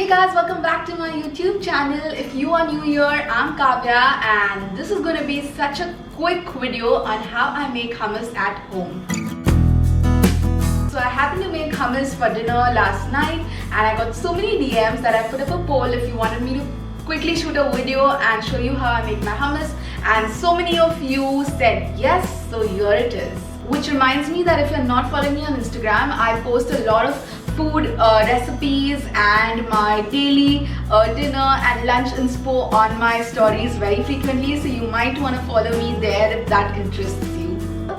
Hey guys, welcome back to my YouTube channel. If you are new here, I'm Kavya and this is going to be such a quick video on how I make hummus at home. So I happened to make hummus for dinner last night and I got so many DMs that I put up a poll if you wanted me to quickly shoot a video and show you how I make my hummus, and so many of you said yes, so here it is. Which reminds me that if you're not following me on Instagram, I post a lot of food recipes and my daily dinner and lunch inspo on my stories very frequently, so you might want to follow me there if that interests you.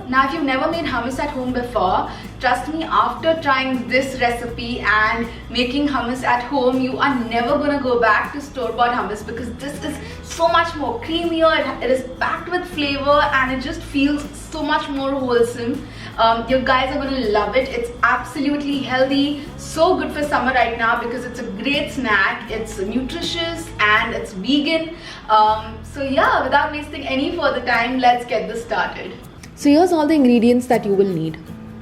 Now if you've never made hummus at home before, trust me, after trying this recipe and making hummus at home, you are never gonna go back to store-bought hummus because this is so much more creamier, it is packed with flavor and it just feels so much more wholesome. You guys are gonna love it. It's absolutely healthy, so good for summer right now because it's a great snack, it's nutritious and it's vegan. So yeah, without wasting any further time, let's get this started. So here's all the ingredients that you will need.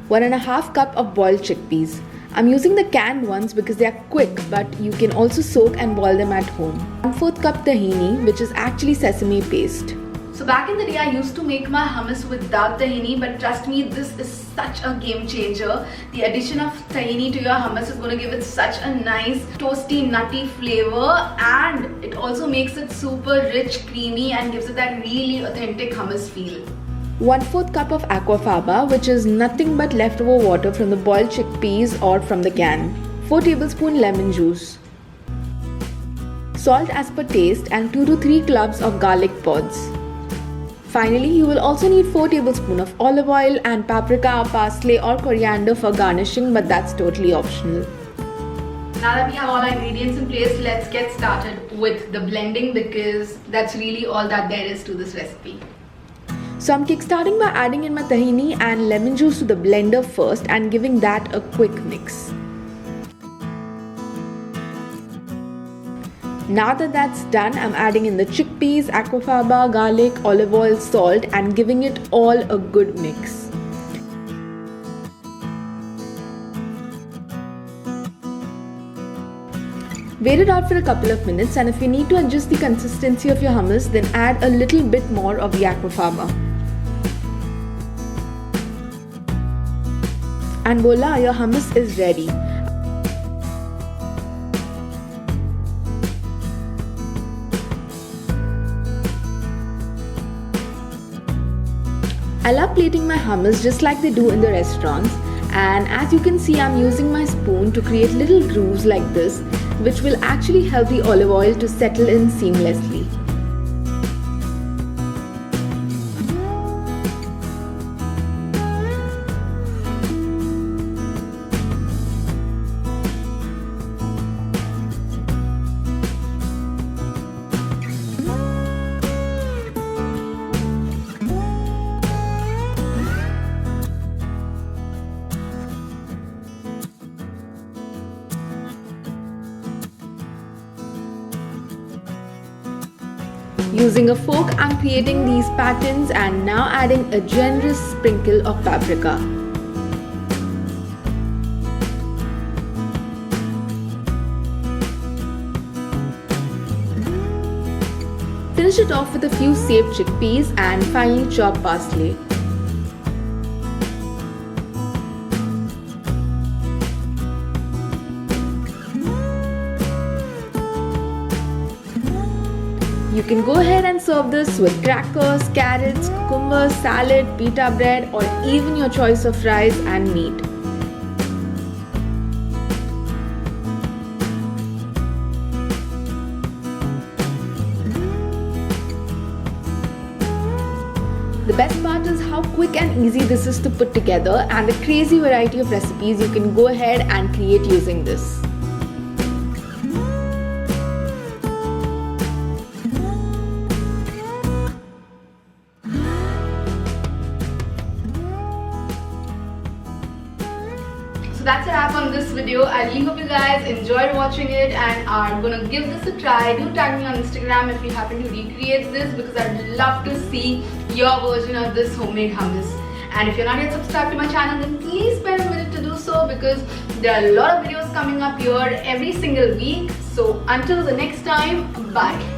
1.5 cup of boiled chickpeas. I'm using the canned ones because they are quick, but you can also soak and boil them at home. 1/4 cup tahini, which is actually sesame paste. So back in the day, I used to make my hummus without tahini, but trust me, this is such a game changer. The addition of tahini to your hummus is going to give it such a nice toasty, nutty flavor, and it also makes it super rich, creamy, and gives it that really authentic hummus feel. 1/4 cup of aquafaba, which is nothing but leftover water from the boiled chickpeas or from the can. 4 tablespoons lemon juice. Salt as per taste and 2 to 3 cloves of garlic pods. Finally, you will also need 4 tablespoons of olive oil and paprika, parsley or coriander for garnishing, but that's totally optional. Now that we have all our ingredients in place, let's get started with the blending because that's really all that there is to this recipe. So I'm kickstarting by adding in my tahini and lemon juice to the blender first and giving that a quick mix. Now that that's done, I'm adding in the chickpeas, aquafaba, garlic, olive oil, salt and giving it all a good mix. Wait it out for a couple of minutes, and if you need to adjust the consistency of your hummus, then add a little bit more of the aquafaba. And voila, your hummus is ready. I love plating my hummus just like they do in the restaurants, and as you can see, I'm using my spoon to create little grooves like this, which will actually help the olive oil to settle in seamlessly. Using a fork, I'm creating these patterns and now adding a generous sprinkle of paprika. Finish it off with a few saved chickpeas and finally chop parsley. You can go ahead and serve this with crackers, carrots, cucumbers, salad, pita bread or even your choice of fries and meat. The best part is how quick and easy this is to put together and the crazy variety of recipes you can go ahead and create using this. That's a wrap on this video. I really hope you guys enjoyed watching it and are gonna give this a try. Do tag me on Instagram if you happen to recreate this because I'd love to see your version of this homemade hummus. And if you're not yet subscribed to my channel, then please spend a minute to do so because there are a lot of videos coming up here every single week. So until the next time, bye.